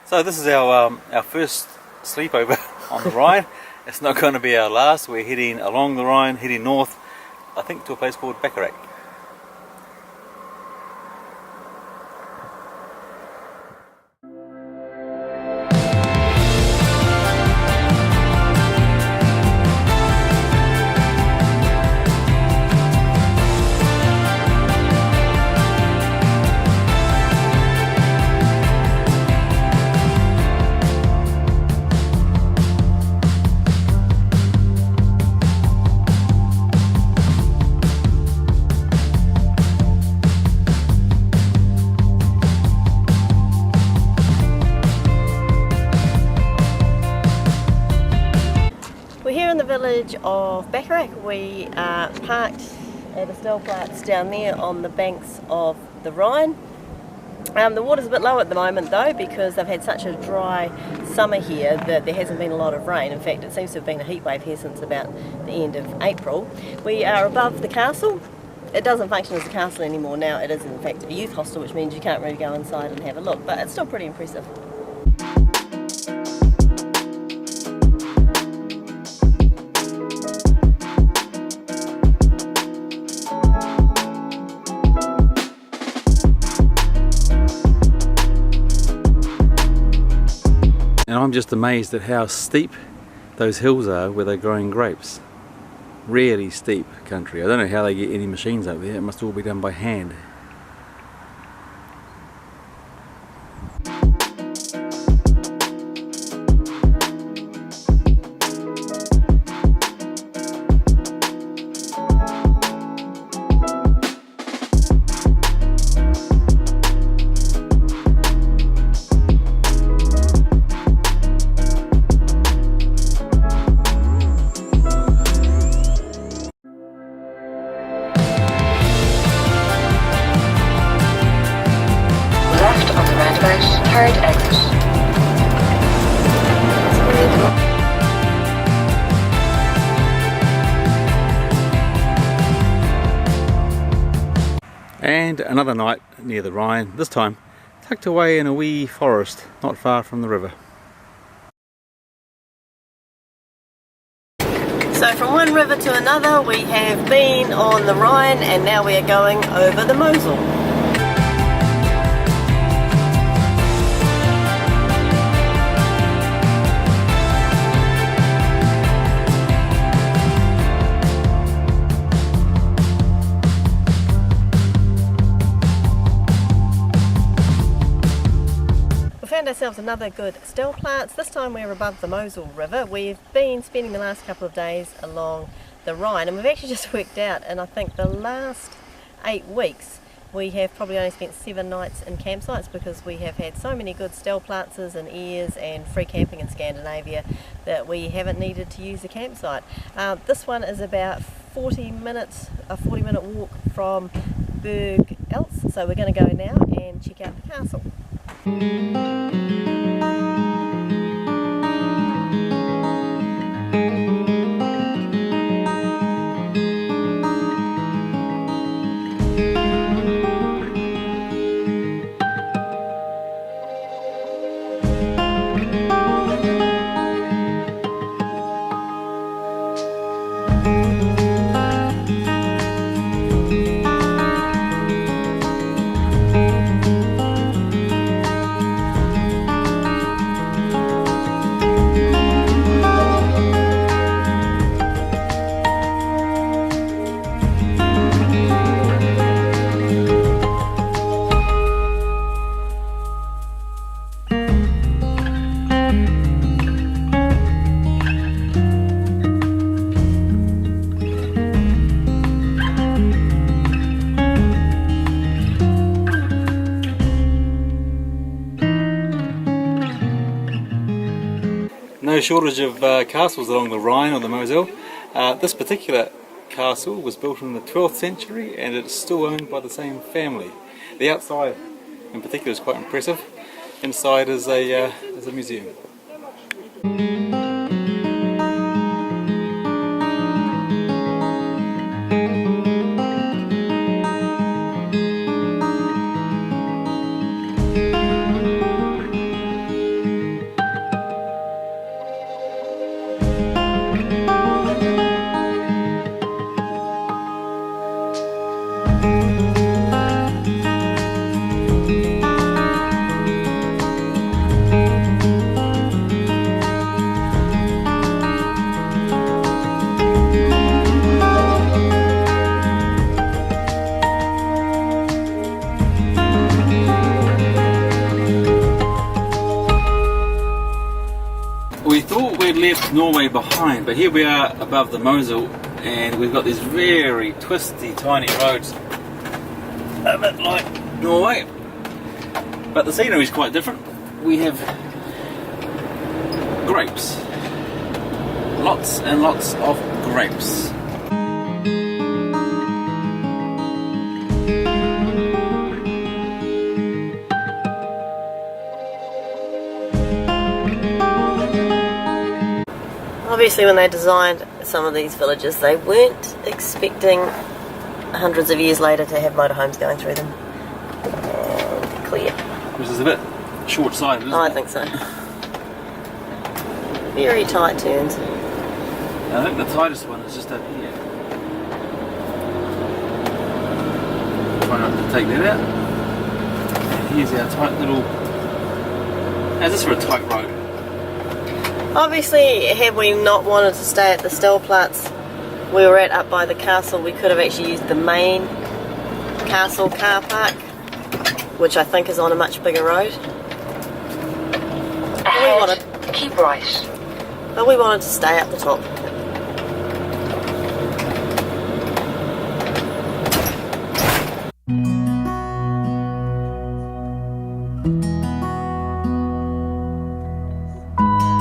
So this is our first sleepover on the Rhine. It's not going to be our last. We're heading along the Rhine, heading north, I think to a place called FAIRYTALE. We're here in the village of FAIRYTALE. We are parked at a stellplatz down there on the banks of the Rhine. The water's a bit low at the moment though because they've had such a dry summer here that there hasn't been a lot of rain. In fact, it seems to have been a heat wave here since about the end of April. We are above the castle. It doesn't function as a castle anymore now. It is in fact a youth hostel, which means you can't really go inside and have a look, but it's still pretty impressive. And I'm just amazed at how steep those hills are where they're growing grapes. Really steep country. I don't know how they get any machines up there. It must all be done by hand. Hard exit. And another night near the Rhine, this time tucked away in a wee forest not far from the river. So from one river to another we have been on the Rhine and now we are going over the Mosel. Found ourselves another good stellplatz. This time we're above the Mosel River. We've been spending the last couple of days along the Rhine and we've actually just worked out, and I think the last 8 weeks we have probably only spent 7 nights in campsites because we have had so many good stellplatzes and airs and free camping in Scandinavia that we haven't needed to use a campsite. This one is about 40 minutes, a 40-minute walk from Berg Els, so we're going to go now and check out the castle. No shortage of castles along the Rhine or the Mosel. This particular castle was built in the 12th century and it's still owned by the same family. The outside in particular is quite impressive. Inside is a museum. left Norway behind, but here we are above the Mosel, and we've got these very twisty, tiny roads, a bit like Norway. But the scenery is quite different. We have grapes. Lots and lots of grapes. Obviously when they designed some of these villages they weren't expecting hundreds of years later to have motorhomes going through them. And clear. Which is a bit short-sighted, isn't it? I think so. Very tight turns. I think the tightest one is just up here. Try not to take that out. And here's our tight little... How's this for a tight road? Obviously, had we not wanted to stay at the Stellplatz we were at up by the castle, we could have actually used the main castle car park, which I think is on a much bigger road. Ahead, keep right. But we wanted to stay up the top.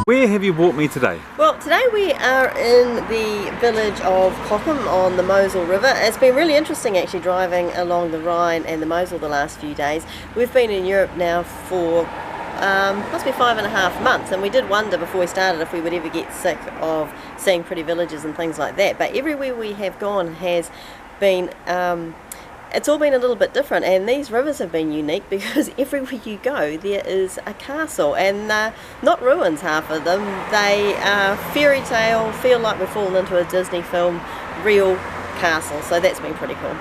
Where have you brought me today? Well, today we are in the village of Cockham on the Mosel River. It's been really interesting actually driving along the Rhine and the Mosel the last few days. We've been in Europe now for must be 5.5 months, and we did wonder before we started if we would ever get sick of seeing pretty villages and things like that. But everywhere we have gone has been it's all been a little bit different, and these rivers have been unique because everywhere you go there is a castle, and not ruins, half of them. They are fairy tale, feel like we've fallen into a Disney film, real castle, so that's been pretty cool.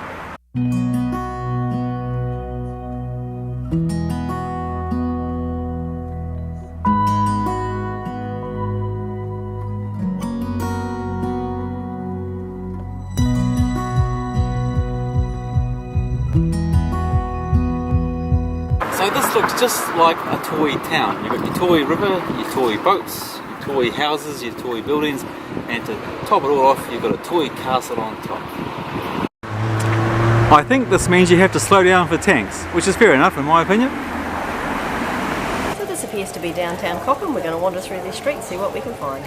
So this looks just like a toy town. You've got your toy river, your toy boats, your toy houses, your toy buildings, and to top it all off you've got a toy castle on top. I think this means you have to slow down for tanks, which is fair enough in my opinion. So this appears to be downtown Cockham. We're going to wander through these streets, see what we can find.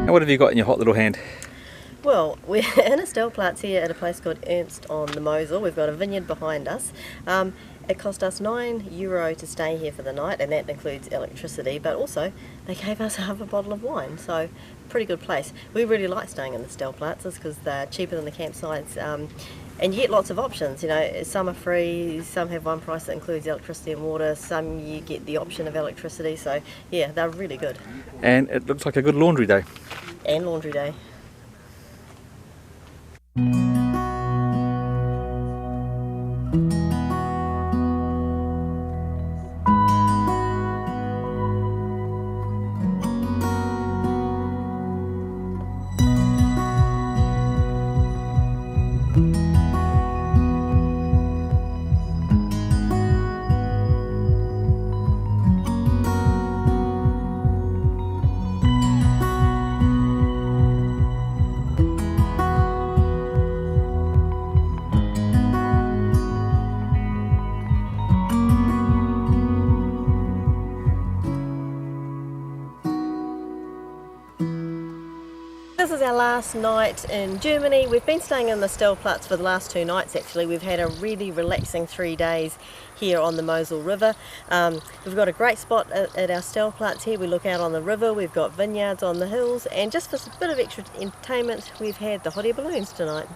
What have you got in your hot little hand? Well, we're in a Stellplatz here at a place called Ernst on the Mosel. We've got a vineyard behind us. It cost us €9 to stay here for the night, and that includes electricity, but also they gave us half a bottle of wine, so pretty good place. We really like staying in the Stellplatzes because they're cheaper than the campsites, and you get lots of options. You know, some are free, some have one price that includes electricity and water, some you get the option of electricity, so yeah, they're really good. And it looks like a good laundry day. And laundry day. This is our last night in Germany. We've been staying in the Stellplatz for the last 2 nights actually. We've had a really relaxing 3 days here on the Mosel River. We've got a great spot at our Stellplatz here. We look out on the river, we've got vineyards on the hills, and just for a bit of extra entertainment we've had the hot air balloons tonight.